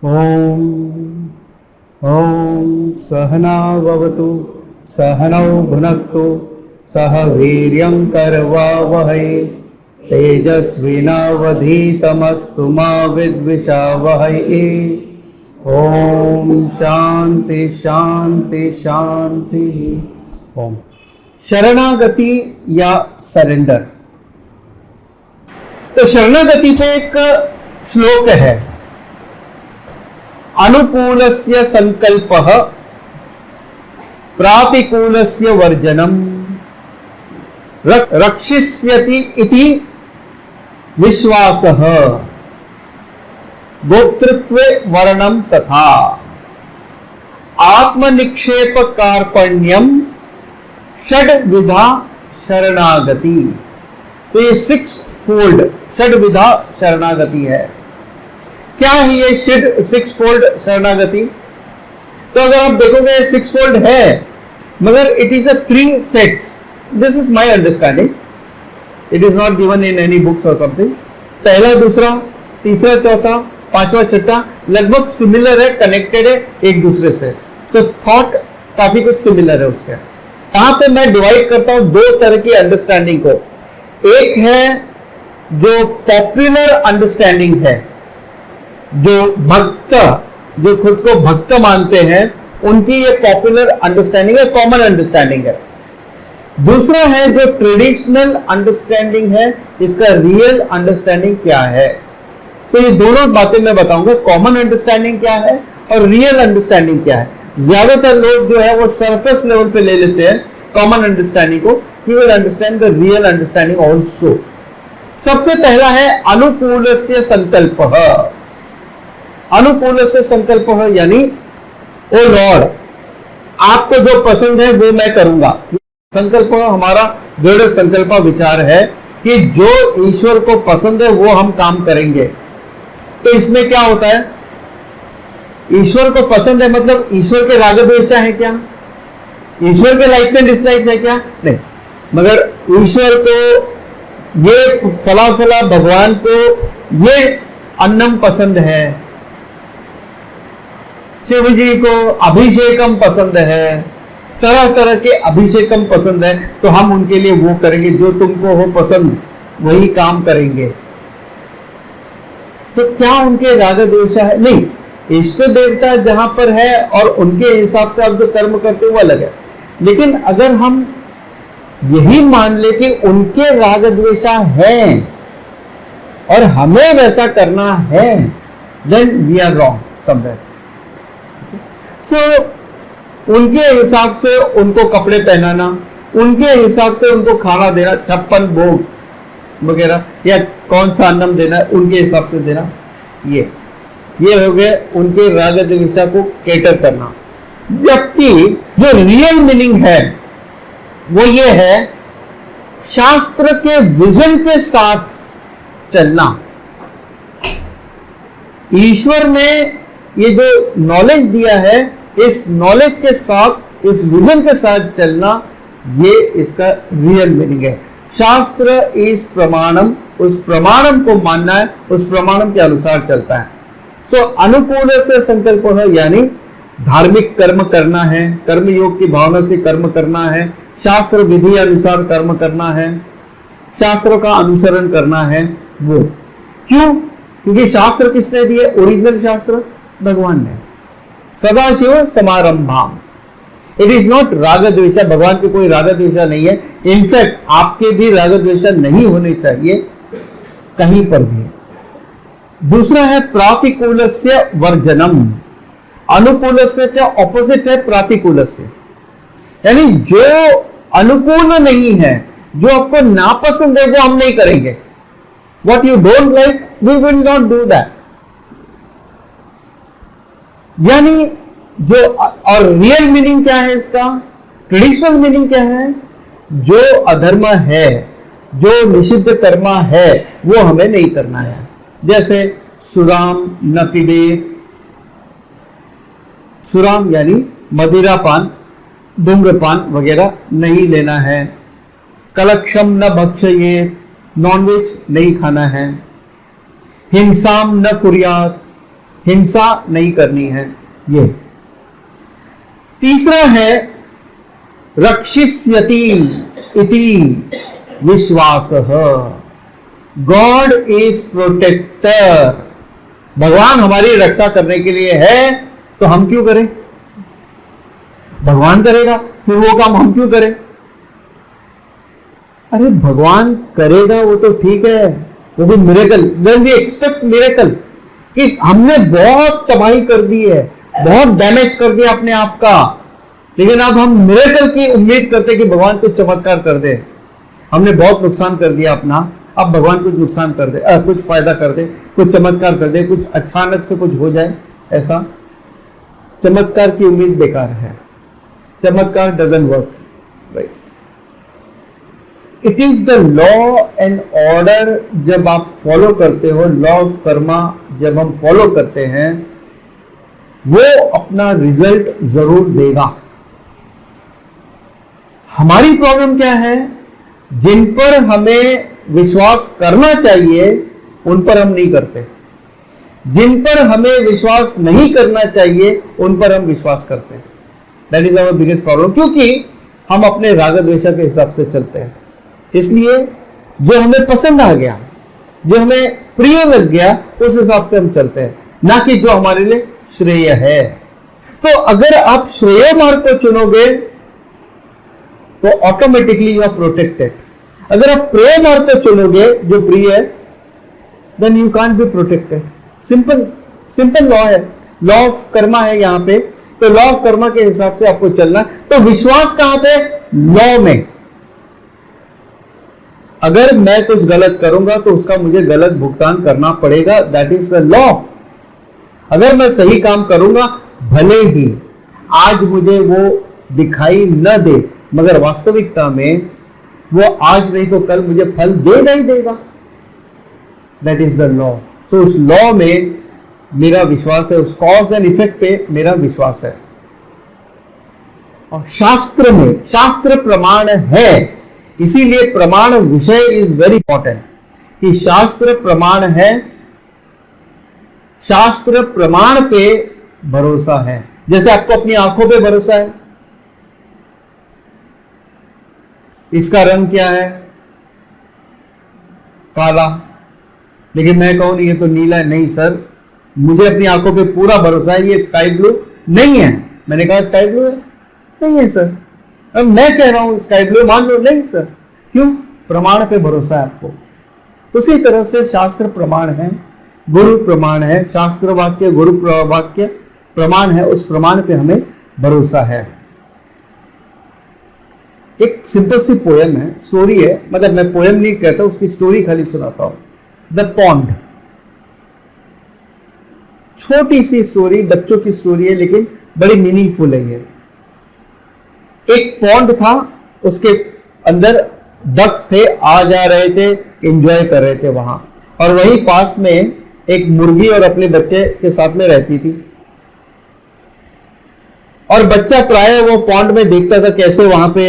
ॐ सहना भवतु सहनौ भुनक्तु सह वीर्यं करवावहै तेजस्विनावधीतमस्तु मा विद्विषावहै। ओम शांति शांति शांति। ओम शरणागति या सरेंडर। तो शरणागति पे एक श्लोक है, अनुकूलस्य संकल्पः प्रातिकूलस्य वर्जनम रक्षिष्यति इति विश्वासः गोप्तृत्वे वर्णम तथा आत्मनिक्षेप कार्पण्यम षड्विधा शरणागति। तो ये 6 फोल्ड षड्विधा शरणागति है। क्या है ये 6 फोल्ड शरणागति? तो अगर आप देखोगे 6 फोल्ड है, मगर it is a 3 sets. This is my understanding, it is not given in any books और समथिंग। पहला, दूसरा, तीसरा, चौथा, पांचवा, छठा लगभग सिमिलर है, कनेक्टेड है एक दूसरे से। सो थॉट काफी कुछ सिमिलर है उसके। यहां पे मैं डिवाइड करता हूं 2 तरह की अंडरस्टैंडिंग को। एक है जो पॉपुलर अंडरस्टैंडिंग है, जो भक्त, जो खुद को भक्त मानते हैं, उनकी ये पॉपुलर अंडरस्टैंडिंग है, कॉमन अंडरस्टैंडिंग है। दूसरा है जो ट्रेडिशनल अंडरस्टैंडिंग है, इसका रियल अंडरस्टैंडिंग क्या है। तो ये दोनों बातें मैं बताऊंगा, कॉमन अंडरस्टैंडिंग क्या है और रियल अंडरस्टैंडिंग क्या है। ज्यादातर लोग जो है वो सरफेस लेवल पे ले लेते हैं कॉमन अंडरस्टैंडिंग को, he will understand the real understanding also. सबसे पहला है अनुकूलस्य संकल्पः। अनुकूलस्य संकल्पः यानी ओ लॉर्ड, आपको जो पसंद है वो मैं करूंगा। संकल्प हमारा दृढ़ संकल्प विचार है कि जो ईश्वर को पसंद है वो हम काम करेंगे। तो इसमें क्या होता है, ईश्वर को पसंद है मतलब ईश्वर के राग द्वेष है क्या, ईश्वर के लाइक्स एंड डिसलाइक्स है क्या? नहीं। मगर ईश्वर को ये फला फला, भगवान को ये अन्नम पसंद है, शिव जी को अभिषेकम पसंद है, तरह तरह के अभिषेकम पसंद है, तो हम उनके लिए वो करेंगे जो तुमको हो पसंद, वही काम करेंगे। तो क्या उनके राग द्वेष है? नहीं। इष्ट देवता जहां पर है और उनके हिसाब से आप जो कर्म करते हो वो अलग है। लेकिन अगर हम यही मान ले कि उनके राग द्वेष है और हमें वैसा करना है, then we are wrong somewhere. So उनके हिसाब से उनको कपड़े पहनाना, उनके हिसाब से उनको खाना देना, 56 भोग वगैरह, या कौन सा अन्नम देना उनके हिसाब से देना, ये हो गए उनके राग द्वेष को कैटर करना। जबकि जो रियल मीनिंग है वो ये है शास्त्र के विजन के साथ चलना। ईश्वर ने ये जो नॉलेज दिया है, इस नॉलेज के साथ, इस विजन के साथ चलना, ये इसका रियल मीनिंग है। शास्त्र इस प्रमाणम, उस प्रमाणम को मानना है, उस प्रमाणम के अनुसार चलता है। सो अनुकूल से संकल्प है यानी धार्मिक कर्म करना है, कर्म योग की भावना से कर्म करना है, शास्त्र विधि अनुसार कर्म करना है, शास्त्र का अनुसरण करना है। वो क्यों? क्योंकि शास्त्र किसने दिए? ओरिजिनल शास्त्र भगवान ने। सदाशिव समारंभाम, इट इज नॉट राग द्वेषा। भगवान के कोई राग द्वेषा नहीं है। इनफैक्ट आपके भी राग द्वेषा नहीं होने चाहिए कहीं पर भी। दूसरा है प्रातिकूलस्य वर्जनम। अनुकूलस्य क्या ऑपोजिट है प्रातिकूलस्य, यानी जो अनुकूल नहीं है, जो आपको नापसंद है, वो हम नहीं करेंगे। What you don't like, we will not do that. यानी जो, और रियल मीनिंग क्या है इसका, ट्रेडिशनल मीनिंग क्या है? जो अधर्म है, जो निषिद्ध कर्मा है, वो हमें नहीं करना है। जैसे सुराम न पिबेत, सुराम यानी मदिरापान, धूम्रपान वगैरह नहीं लेना है। कलक्षम न भक्षयेत, नॉनवेज नहीं खाना है। हिंसाम न कुर्यात, हिंसा नहीं करनी है। ये तीसरा है रक्षिष्यति इति विश्वास। God is protector. भगवान हमारी रक्षा करने के लिए है, तो हम क्यों करें? भगवान करेगा, फिर वो काम हम क्यों करें? अरे भगवान करेगा वो तो ठीक है, वो भी miracle. When we expect miracle, कि हमने बहुत तबाही कर दी है, बहुत डैमेज कर दिया अपने आप का, लेकिन अब हम मिरेकल की उम्मीद करते कि भगवान कुछ चमत्कार कर दे। हमने बहुत नुकसान कर दिया अपना, अब भगवान कुछ नुकसान कर दे, कुछ फायदा कर दे, कुछ चमत्कार कर दे, कुछ अचानक से कुछ हो जाए। ऐसा चमत्कार की उम्मीद बेकार है। चमत्कार doesn't work, right. It is the law and order. जब आप फॉलो करते हो, लॉ ऑफ कर्मा जब हम फॉलो करते हैं, वो अपना रिजल्ट जरूर देगा। हमारी प्रॉब्लम क्या है? जिन पर हमें विश्वास करना चाहिए उन पर हम नहीं करते, जिन पर हमें विश्वास नहीं करना चाहिए उन पर हम विश्वास करते हैं। That is our biggest problem, क्योंकि हम अपने राग द्वेष के हिसाब से चलते हैं। इसलिए जो हमें पसंद आ गया, जो हमें प्रिय लग गया, उस हिसाब से हम चलते हैं, ना कि जो हमारे लिए श्रेय है। तो अगर आप श्रेय मार्ग को चुनोगे तो ऑटोमेटिकली यू आर प्रोटेक्टेड। अगर आप प्रेय मार्ग को चुनोगे जो प्रिय है, then you can't be protected. Simple law है, लॉ ऑफ कर्मा है यहां पे। तो लॉ ऑफ कर्मा के हिसाब से आपको चलना। तो विश्वास कहां पे? लॉ में। अगर मैं कुछ गलत करूंगा तो उसका मुझे गलत भुगतान करना पड़ेगा, दैट इज द लॉ। अगर मैं सही काम करूंगा, भले ही आज मुझे वो दिखाई न दे, मगर वास्तविकता में वो आज नहीं तो कल मुझे फल देगा ही देगा। That is the law. So उस लॉ में मेरा विश्वास है, उस कॉज एंड इफेक्ट पे मेरा विश्वास है। और शास्त्र में, शास्त्र प्रमाण है, इसीलिए प्रमाण विषय इज वेरी इंपॉर्टेंट, कि शास्त्र प्रमाण है, शास्त्र प्रमाण पे भरोसा है। जैसे आपको अपनी आंखों पे भरोसा है, इसका रंग क्या है? काला, लेकिन मैं कहूं ये तो नीला है। नहीं सर, मुझे अपनी आंखों पे पूरा भरोसा है, ये स्काई ब्लू नहीं है। मैंने कहा स्काई ब्लू है, नहीं है सर। अब मैं कह रहा हूं स्काई ब्लू, मान लो नहीं सर। क्यों? प्रमाण पे भरोसा है आपको। उसी तरह से शास्त्र प्रमाण है, गुरु प्रमाण है। शास्त्र वाक्य, गुरु वाक्य प्रमाण है, उस प्रमाण पे हमें भरोसा है। एक सिंपल सी पोयम है, स्टोरी है, मतलब मैं पोयम नहीं कहता, उसकी स्टोरी खाली सुनाता हूं। द पॉन्ड, छोटी सी स्टोरी, बच्चों की स्टोरी है, लेकिन बड़ी मीनिंगफुल है ये। एक पॉन्ड था, उसके अंदर डक्स थे, आ जा रहे थे, एंजॉय कर रहे थे वहां। और वहीं पास में एक मुर्गी और अपने बच्चे के साथ में रहती थी। और बच्चा प्राय वो पॉन्ड में देखता था कैसे वहां पे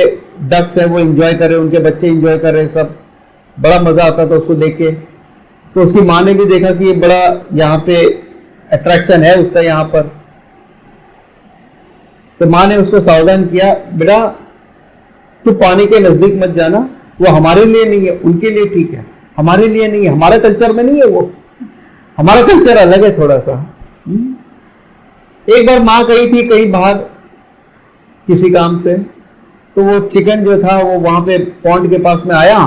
डक्स है वो एंजॉय कर रहे, उनके बच्चे एंजॉय कर रहे, सब बड़ा मजा आता था उसको देख के। तो उसकी माँ ने भी देखा कि ये बड़ा यहाँ पे अट्रैक्शन है उसका यहाँ पर। तो माँ ने उसको सावधान किया, बेटा तू पानी के नजदीक मत जाना, वो हमारे लिए नहीं है, उनके लिए ठीक है, हमारे लिए नहीं है, हमारे कल्चर में नहीं है वो, हमारा कल्चर अलग है थोड़ा सा। एक बार माँ गई थी कहीं बाहर किसी काम से, तो वो चिकन जो था वो वहां पे पॉन्ड के पास में आया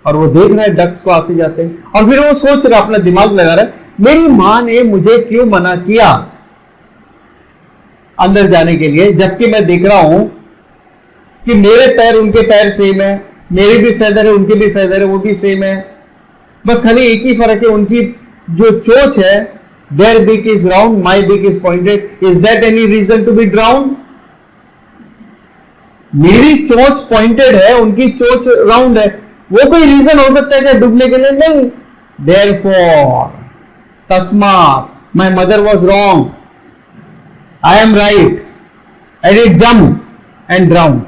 और वो देख रहा है डक्स को आते जाते, और फिर वो सोच रहा, अपना दिमाग लगा रहा है, मेरी माँ ने मुझे क्यों मना किया अंदर जाने के लिए, जबकि मैं देख रहा हूं कि मेरे पैर उनके पैर सेम है, मेरे भी फेदर है उनके भी फेदर है, वो भी सेम है, बस खाली एक ही फर्क है, उनकी जो चोंच है, their beak is round, my beak is pointed. Is that any reason to be drowned? मेरी चोंच पॉइंटेड है, उनकी चोंच राउंड है, वो कोई रीजन हो सकता है क्या डूबने के लिए? नहीं। Therefore, तस्मात, my mother was wrong, I am right, I did jump and drowned.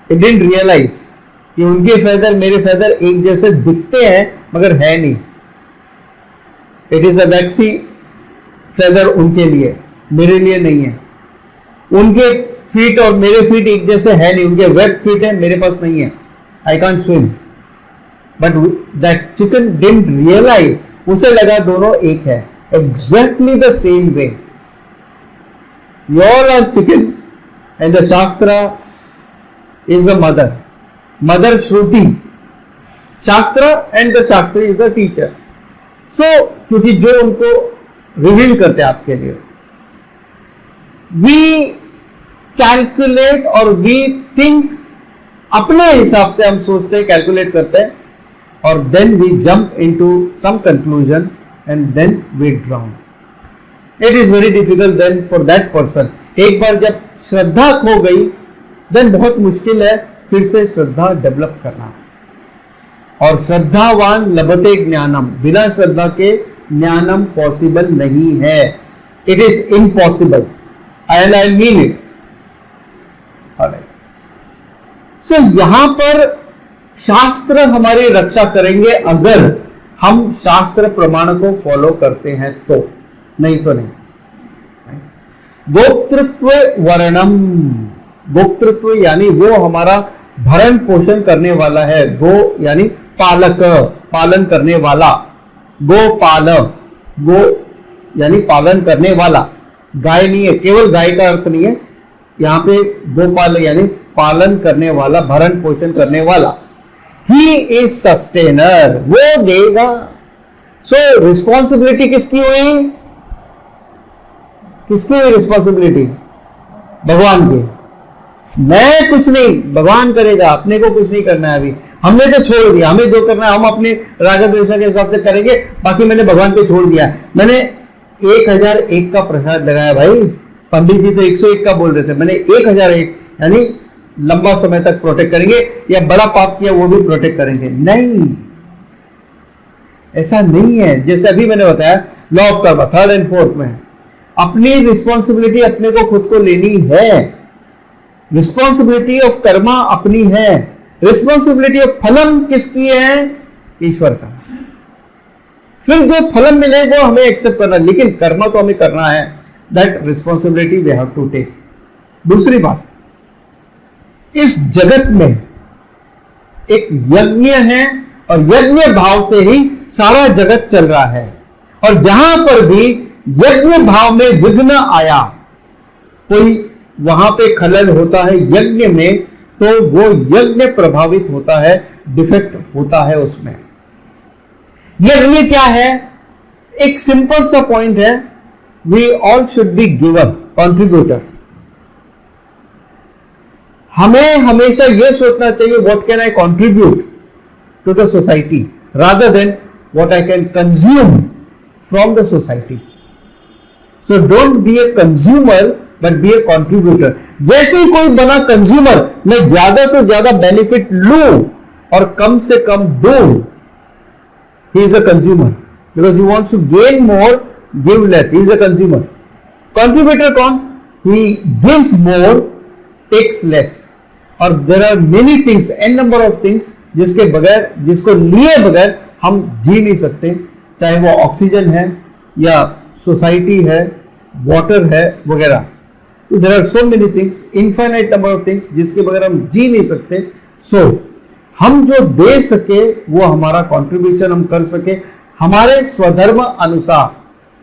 It didn't realize कि उनके फेदर मेरे फेदर एक जैसे दिखते हैं मगर है नहीं। It is a vaccine feather उनके लिए, मेरे लिए नहीं है। उनके फीट और मेरे फीट एक जैसे है नहीं, उनके वेब फीट है, मेरे पास नहीं है। I can't swim, but that chicken didn't realize, उसे लगा दोनों एक है। Exactly the same way you all are chicken and the Shastra is a mother. Mother Shruti. Shastra and the Shastra is the teacher. So, क्योंकि जो उनको reveal करते हैं आपके लिए, we calculate और we think, अपने हिसाब से हम सोचते हैं, कैलकुलेट करते हैं, और then we jump into some conclusion and then we drown. It is very difficult then for that person. एक बार जब श्रद्धा खो गई, then बहुत मुश्किल है फिर से श्रद्धा डेवलप करना। और श्रद्धावान लभते ज्ञानम, बिना श्रद्धा के ज्ञानम पॉसिबल नहीं है। It is impossible and I mean it. So यहां पर शास्त्र हमारी रक्षा करेंगे अगर हम शास्त्र प्रमाण को फॉलो करते हैं तो, नहीं तो नहीं। गोप्तृत्व वर्णम, गोप्तृत्व यानी वो हमारा भरण पोषण करने वाला है। गो यानी पालक, पालन करने वाला। गोपाल, गो यानी पालन करने वाला। गाय नहीं है, केवल गाय का अर्थ नहीं है यहां पे। गोपाल यानी पालन करने वाला, भरण पोषण करने वाला। ही इज सस्टेनर, वो देगा। सो रिस्पॉन्सिबिलिटी किसकी हुई? किसकी हुई रिस्पॉन्सिबिलिटी? भगवान की। मैं कुछ नहीं, भगवान करेगा, अपने को कुछ नहीं करना है। अभी हमने तो छोड़ दिया, हमें जो करना है हम अपने राग द्वेष के हिसाब से करेंगे, बाकी मैंने भगवान पे छोड़ दिया। मैंने 1001 का प्रसाद लगाया भाई, पंडित जी तो 101 का बोल रहे थे, मैंने 1001 यानी लंबा समय तक प्रोटेक्ट करेंगे, या बड़ा पाप किया वो भी प्रोटेक्ट करेंगे। नहीं, ऐसा नहीं है। जैसे अभी मैंने बताया लॉ ऑफ कर्म 3rd and 4th में, अपनी रिस्पॉन्सिबिलिटी अपने को खुद को लेनी है। रिस्पॉन्सिबिलिटी ऑफ कर्मा अपनी है, रिस्पॉन्सिबिलिटी ऑफ फलम किसकी है? ईश्वर का। फिर जो फलम मिले वो हमें एक्सेप्ट करना, लेकिन कर्मा तो हमें करना है। That responsibility we have to take. दूसरी बात, इस जगत में एक यज्ञ है और यज्ञ भाव से ही सारा जगत चल रहा है। और जहां पर भी यज्ञ भाव में विघ्न आया, कोई वहां पे खलल होता है यज्ञ में, तो वो यज्ञ प्रभावित होता है, डिफेक्ट होता है उसमें। यज्ञ क्या है? एक सिंपल सा पॉइंट है, we all should be giver, contributor. हमें हमेशा यह सोचना चाहिए what can I contribute to the society rather than what I can consume from the society. So don't be a consumer but be a contributor. जैसे ही कोई बना consumer, मैं ज्यादा से ज्यादा बेनिफिट लूं और कम से कम दूं, he is a consumer because he wants to gain more, give less, he is a consumer. Contributor कौन? He gives more, takes less. और there are many things, an number of things जिसके बगैर, जिसको लिए बगैर हम जी नहीं सकते, चाहे वो ऑक्सीजन है या सोसाइटी है, वाटर है वगैरह। There are so many things, infinite number of things जिसके बगैर हम जी नहीं सकते। सो हम जो दे सके वो हमारा कंट्रीब्यूशन हम कर सके, हमारे स्वधर्म अनुसार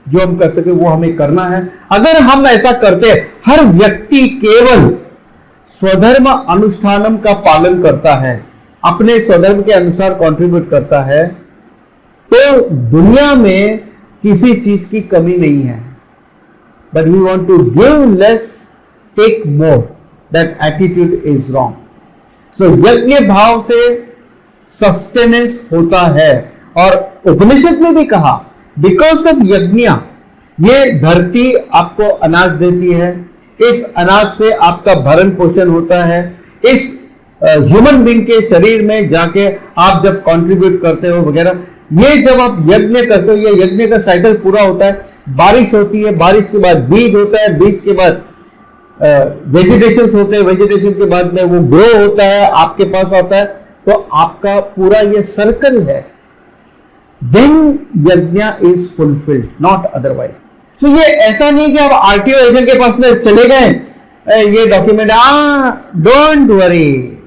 जो हम कर सके वो हमें करना है। अगर हम ऐसा करते, हर व्यक्ति केवल स्वधर्म अनुष्ठानम का पालन करता है, अपने स्वधर्म के अनुसार कंट्रीब्यूट करता है, तो दुनिया में किसी चीज की कमी नहीं है। But we want to give less, take more, that attitude is wrong. So यज्ञ भाव से सस्टेनेंस होता है। और उपनिषद में भी कहा, बिकॉज ऑफ यज्ञ, ये धरती आपको अनाज देती है, इस अनाज से आपका भरण पोषण होता है। इस ह्यूमन बीइंग के शरीर में जाके आप जब कंट्रीब्यूट करते हो वगैरह, ये जब आप यज्ञ करते हो, ये यज्ञ का साइकिल पूरा होता है। बारिश होती है, बारिश के बाद बीज होता है, बीज के बाद वेजिटेशंस होते हैं, वेजिटेशन के बाद में वो ग्रो होता है, आपके पास आता है। तो आपका पूरा ये सर्कल है। then यज्ञ इज फुलफिल्ड, नॉट अदरवाइज। सो ये ऐसा नहीं कि आप आरटीओ एजेंट के पास में चले गए, ये डॉक्यूमेंट, डोंट वरी,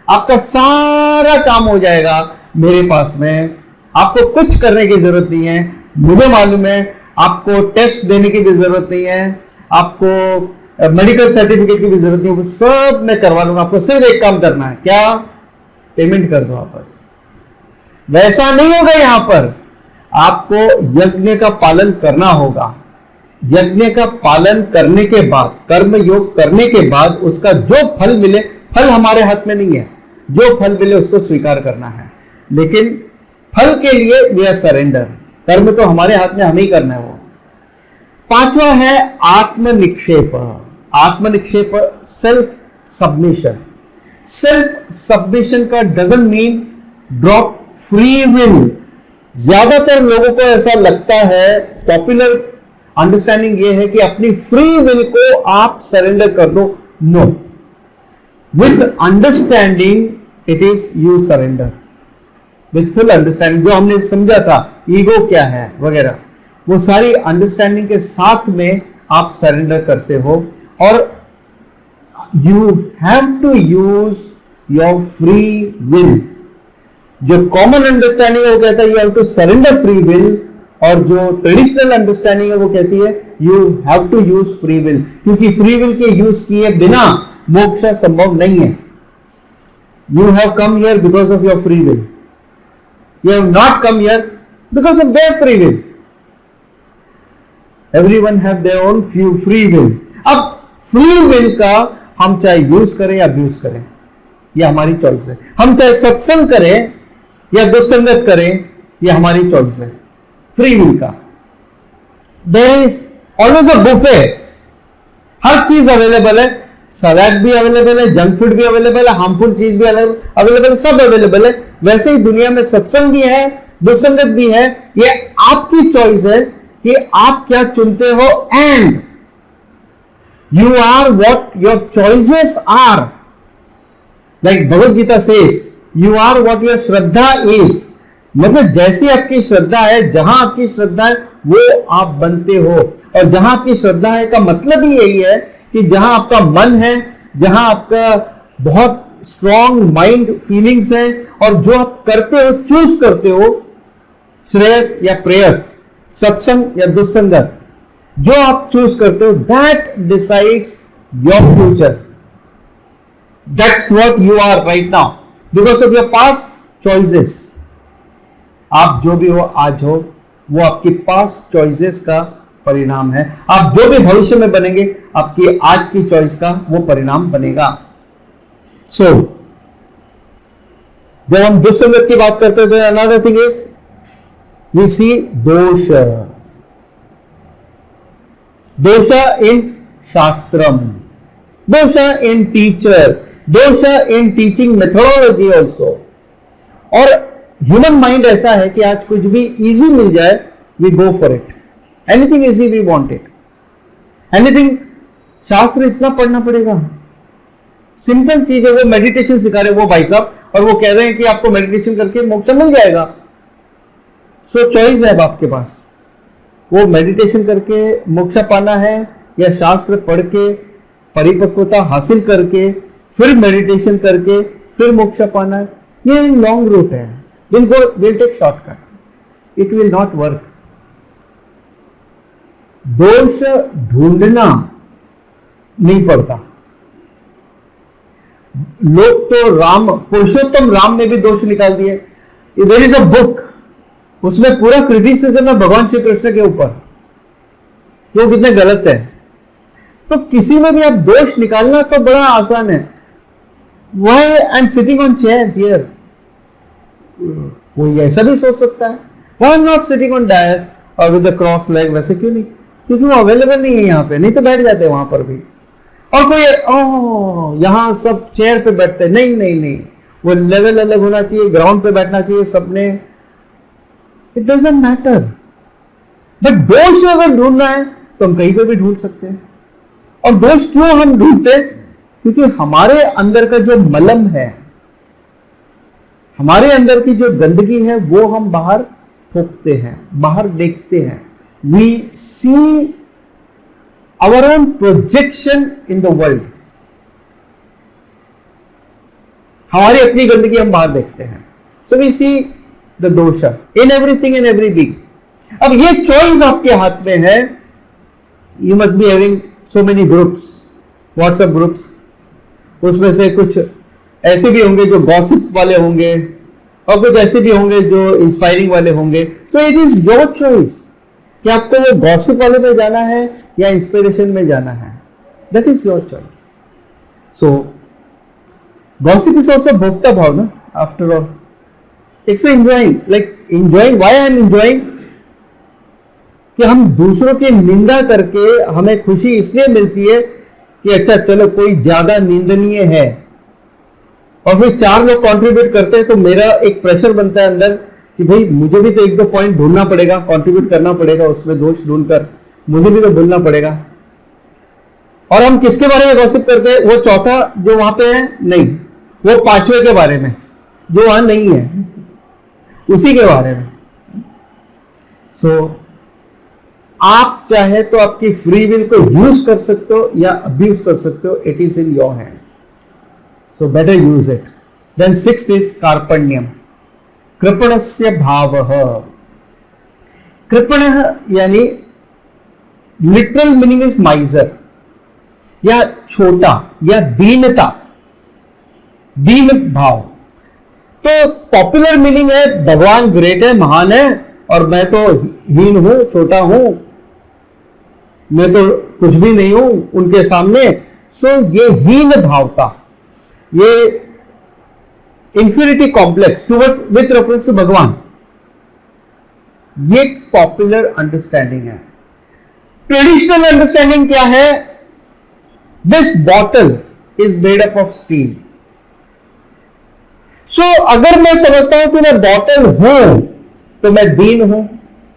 आपका सारा काम हो जाएगा मेरे पास में, आपको कुछ करने की जरूरत नहीं है, मुझे मालूम है, आपको टेस्ट देने की भी जरूरत नहीं है, आपको मेडिकल सर्टिफिकेट की भी जरूरत नहीं है, वो सब मैं करवा लूंगा, आपको सिर्फ एक काम करना है, क्या? पेमेंट कर दो वापस। वैसा नहीं होगा यहां पर, आपको यज्ञ का पालन करना होगा। यज्ञ का पालन करने के बाद, कर्म योग करने के बाद उसका जो फल मिले, फल हमारे हाथ में नहीं है, जो फल मिले उसको स्वीकार करना है, लेकिन फल के लिए वी आर सरेंडर, कर्म तो हमारे हाथ में, हमें ही करना है वो। पांचवा है आत्मनिक्षेप। आत्मनिक्षेप सेल्फ सबमिशन। सेल्फ सबमिशन का doesn't mean drop free will. ज्यादातर लोगों को ऐसा लगता है, पॉपुलर अंडरस्टैंडिंग ये है कि अपनी फ्री विल को आप सरेंडर कर दो। No, with understanding it is you surrender, with full understanding. जो हमने समझा था ईगो क्या है वगैरह, वो सारी अंडरस्टैंडिंग के साथ में आप सरेंडर करते हो, और you have to use your free will. जो कॉमन अंडरस्टैंडिंग है वो कहता है you have to surrender free will, और जो ट्रेडिशनल अंडरस्टैंडिंग है वो कहती है you have to use free will, क्योंकि फ्री विल के यूज किए बिना मोक्ष संभव नहीं है। You have come here because of your free will, you have not come here because of their free will. Everyone have their own free will. अब free will का हम चाहे यूज करें या अब्यूज करें, यह हमारी चॉइस है। हम चाहे सत्संग करें या दुसंगत करें, यह हमारी चॉइस है फ्री विल का। There is always a buffet, हर चीज अवेलेबल है, सलाद भी अवेलेबल है, जंक फूड भी अवेलेबल है, हार्मफुल चीज भी अवेलेबल है, सब अवेलेबल है। वैसे ही दुनिया में सत्संग भी है, दुसंगत भी है। ये आपकी चॉइस है कि आप क्या चुनते हो, and you are what your choices are. Like Bhagavad Gita says you are what your shraddha is. मतलब जैसी आपकी श्रद्धा है, जहां आपकी श्रद्धा है वो आप बनते हो। और जहां आपकी श्रद्धा है का मतलब ही यही है कि जहां आपका मन है, जहां आपका बहुत स्ट्रॉन्ग माइंड फीलिंग्स है, और जो आप करते हो, चूज करते हो, श्रेयस या प्रेयस, सत्संग या दुसंगत, जो आप चूज करते हो, that decides your future. That's what you are right now because of your past choices. आप जो भी हो आज हो, वो आपकी पास्ट चॉइसेस का परिणाम है। आप जो भी भविष्य में बनेंगे, आपकी आज की चॉइस का वो परिणाम बनेगा। सो जब हम दुसंगत की बात करते हैं तो another thing is we see dosh. Dosh in shastram, dosh in teacher, dosh in teaching methodology also. और ह्यूमन माइंड ऐसा है कि आज कुछ भी इजी मिल जाए, we go for it. Anything easy we want it, anything. शास्त्र इतना पढ़ना पड़ेगा, सिंपल चीज है। वो मेडिटेशन सिखा रहे वो भाई साहब, और वो कह रहे हैं कि आपको मेडिटेशन करके मोक्ष मिल जाएगा। सो चॉइस है अब आपके पास, वो मेडिटेशन करके मोक्ष पाना है या शास्त्र पढ़ के परिपक्वता हासिल करके फिर मेडिटेशन करके फिर मोक्ष पाना है। ये लॉन्ग रूट है, will take shortcut, it will not work. दोष ढूंढना नहीं पड़ता। लोग तो राम, पुरुषोत्तम राम ने भी दोष निकाल दिए। देयर इज अ बुक, उसमें पूरा क्रिटिसिज्म है भगवान श्री कृष्ण के ऊपर, वो कितने गलत है। तो किसी में भी आप दोष निकालना तो बड़ा आसान है। Why I'm sitting on chair here? कोई ऐसा भी सोच सकता है, Why I'm not sitting on dais or with a cross leg? वैसे क्यों नहीं? क्योंकि वो अवेलेबल नहीं है यहाँ पे, नहीं तो बैठ जाते वहां पर भी। और कोई यहाँ सब चेयर पे बैठते, नहीं नहीं नहीं, वो लेवल अलग होना चाहिए, ग्राउंड पे बैठना चाहिए सबने। It doesn't matter. बट दोष अगर ढूंढना है तो हम कहीं पे भी ढूंढ सकते हैं। और दोष क्यों हम ढूंढते हैं? क्योंकि हमारे अंदर का जो मलम है, हमारे अंदर की जो गंदगी है, वो हम बाहर थोपते हैं, बाहर देखते हैं। We see our own projection in the world. हमारी अपनी गंदगी हम बाहर देखते हैं। सो वी सी द दोष in everything in every being. अब ये चॉइस आपके हाथ में है। You must be having so many groups, WhatsApp groups. उसमें से कुछ ऐसे भी होंगे जो गॉसिप वाले होंगे और कुछ ऐसे भी होंगे जो इंस्पायरिंग वाले होंगे। So it is your choice कि आपको वो गॉसिप वाले में जाना है या इंस्पिरेशन में जाना है। That is your choice. So gossip is also bhokta bhav ना, after all. It's enjoying, like enjoying. Why I am enjoying? कि हम दूसरों की निंदा करके हमें खुशी इसलिए मिलती है कि अच्छा चलो कोई ज्यादा निंदनीय है, और फिर 4 लोग कंट्रीब्यूट करते हैं तो मेरा एक प्रेशर बनता है अंदर कि भाई मुझे भी तो 1-2 पॉइंट ढूंढना पड़ेगा, कंट्रीब्यूट करना पड़ेगा, उसमें दोष ढूंढकर मुझे भी तो बोलना पड़ेगा। और हम किसके बारे में गॉसिप करते हैं? वो चौथा जो वहां पे है नहीं, वो 5वें के बारे में जो वहां नहीं है, उसी के बारे में। सो आप चाहे तो आपकी फ्री विल को यूज कर सकते हो या अब्यूज कर सकते हो। It is in your hand, so better use it. Then 6th is karpanyam, कृपणस्य भावः। कृपण यानी लिटरल मीनिंग इज माइजर, या छोटा, या दीनता, दीन भाव। तो पॉपुलर मीनिंग है भगवान ग्रेट है, महान है, और मैं तो हीन हूं, छोटा हूं, मैं तो कुछ भी नहीं हूं उनके सामने। सो ये हीन भावता, ये inferiority complex towards with reference to Bhagwan, ये पॉपुलर अंडरस्टैंडिंग है। ट्रेडिशनल अंडरस्टैंडिंग क्या है? This bottle is made up of steel. So अगर मैं समझता हूं कि मैं बॉटल हूं तो मैं दीन हूं,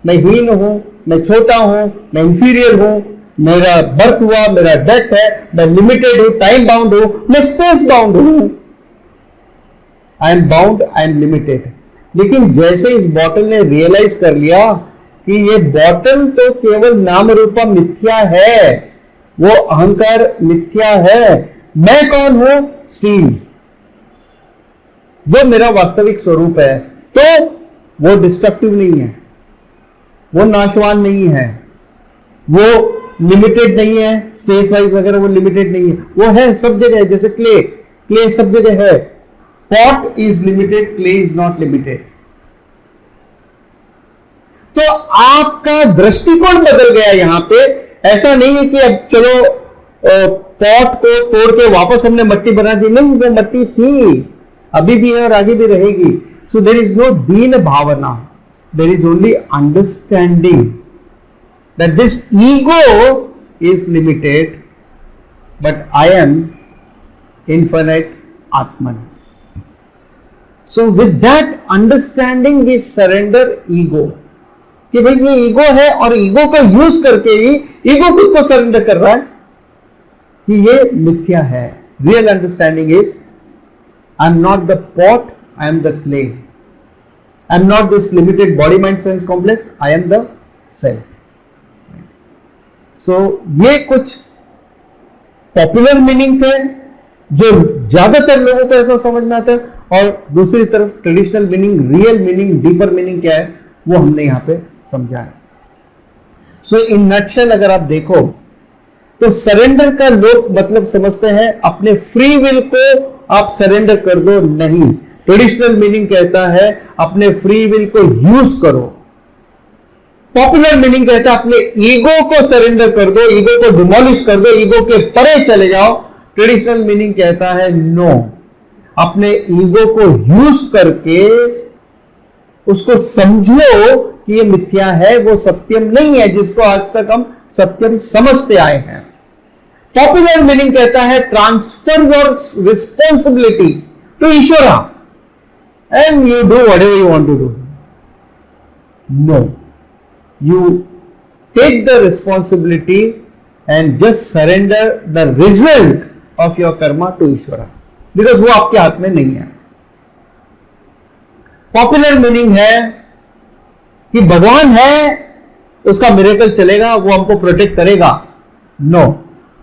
मैं हीन हूं, मैं छोटा हूं, मैं इंफीरियर हूं, मेरा बर्थ हुआ, मेरा डेथ है, मैं लिमिटेड हूं, टाइम बाउंड हूं, मैं स्पेस बाउंड हूं। I am bound, I am limited. लेकिन जैसे इस बॉटल ने रियलाइज कर लिया कि ये बॉटल तो केवल नाम रूपा मिथ्या है, वो अहंकार मिथ्या है, मैं कौन हूं? स्टील, जो मेरा वास्तविक स्वरूप है। तो वो डिस्ट्रक्टिव नहीं है, वो नाशवान नहीं है, वो लिमिटेड नहीं है, स्पेस वाइज वगैरह वो लिमिटेड नहीं है, वो है सब जगह। जैसे क्ले सब जगह है। Pot is limited, clay is not limited. तो आपका दृष्टिकोण बदल गया यहां पे। ऐसा नहीं है कि अब चलो पॉट को तोड़ के वापस हमने मट्टी बना दी, नहीं, वो मट्टी थी, अभी भी है और आगे भी रहेगी। So there is no deen bhavna, there is only understanding that this ego is limited but I am infinite atman. So with that understanding we surrender ego, कि भाई ये ईगो है और ईगो का यूज करके ही ईगो खुद को सरेंडर कर रहा है कि ये मिथ्या है। Real understanding is I am not the pot, I am the clay, I am not this limited body mind sense complex, I am the self. So ये कुछ पॉपुलर मीनिंग थे जो ज्यादातर लोगों को ऐसा समझ में आता है, और दूसरी तरफ traditional meaning, real meaning, deeper meaning क्या है वो हमने यहां पे समझा है। सो इन नटशेल अगर आप देखो तो सरेंडर का लोग मतलब समझते हैं अपने फ्री विल को आप सरेंडर कर दो, नहीं। ट्रेडिशनल मीनिंग कहता है अपने फ्री विल को यूज करो। पॉपुलर मीनिंग कहता है अपने ईगो को सरेंडर कर दो, ईगो को डिमोलिश कर दो, ईगो के परे चले जाओ। ट्रेडिशनल मीनिंग कहता है नो, अपने ईगो को यूज करके उसको समझो कि ये मिथ्या है, वो सत्यम नहीं है जिसको आज तक हम सत्यम समझते आए हैं। पॉपुलर मीनिंग कहता है transfer your responsibility to Ishwara and you do whatever you want to do. No, you take the responsibility and just surrender the result of your karma to Ishvara, because वो आपके हाथ में नहीं है। पॉपुलर मीनिंग है कि भगवान है, उसका मिरेकल चलेगा, वो हमको प्रोटेक्ट करेगा। नो,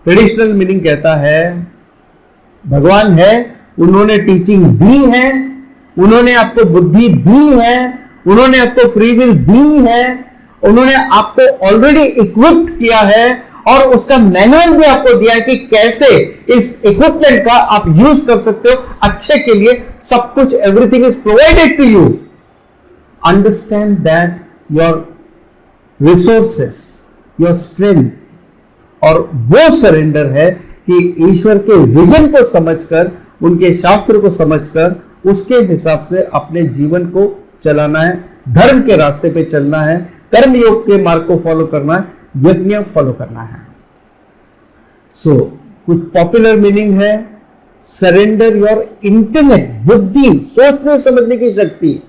ट्रेडिशनल मीनिंग कहता है भगवान है, उन्होंने टीचिंग दी है, उन्होंने आपको बुद्धि दी है, उन्होंने आपको फ्री विल दी है, उन्होंने आपको ऑलरेडी इक्विप्ड किया है और उसका मैनुअल भी आपको दिया है कि कैसे इस इक्विपमेंट का आप यूज कर सकते हो अच्छे के लिए। सब कुछ, everything is provided to you. Understand that your resources, your strength, और वो सरेंडर है कि ईश्वर के विजन को समझकर, उनके शास्त्र को समझकर, उसके हिसाब से अपने जीवन को चलाना है, धर्म के रास्ते पे चलना है, कर्म योग के मार्ग को फॉलो करना है, यज्ञ फॉलो करना है। सो कुछ पॉपुलर मीनिंग है सरेंडर योर इंटेलेक्ट, बुद्धि, सोचने समझने की शक्ति।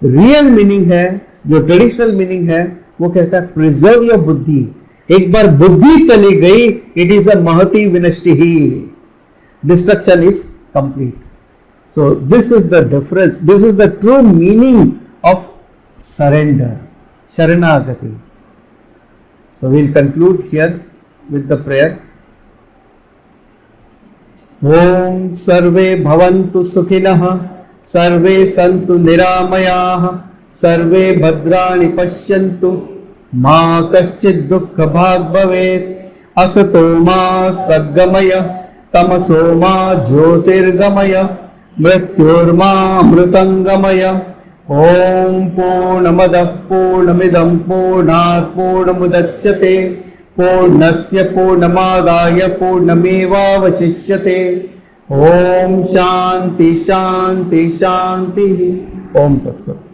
रियल मीनिंग है, जो ट्रेडिशनल मीनिंग है, वो कहता है प्रिजर्व योर बुद्धि। एक बार बुद्धि चली गई, it is a mahati vinashti, destruction is complete. So this is the difference, this is the true meaning of surrender, sharanagati. So we'll conclude here with the prayer. Om sarve bhavantu sukhinah, sarve santu niramayah, sarve bhadrani pashyantu, ma kaschid dukkha bhag bhavet, asato ma sadgamaya, tamaso ma jyotirgamaya, mrityorma amrutangamaya. ओम पूर्णमदः पूर्णमिदं पूर्णात् पूर्णमुदच्यते पूर्णस्य पूर्णमादाय पूर्णमेवावशिष्यते। ओम शांति शांति शांति। ओम तत्सत्।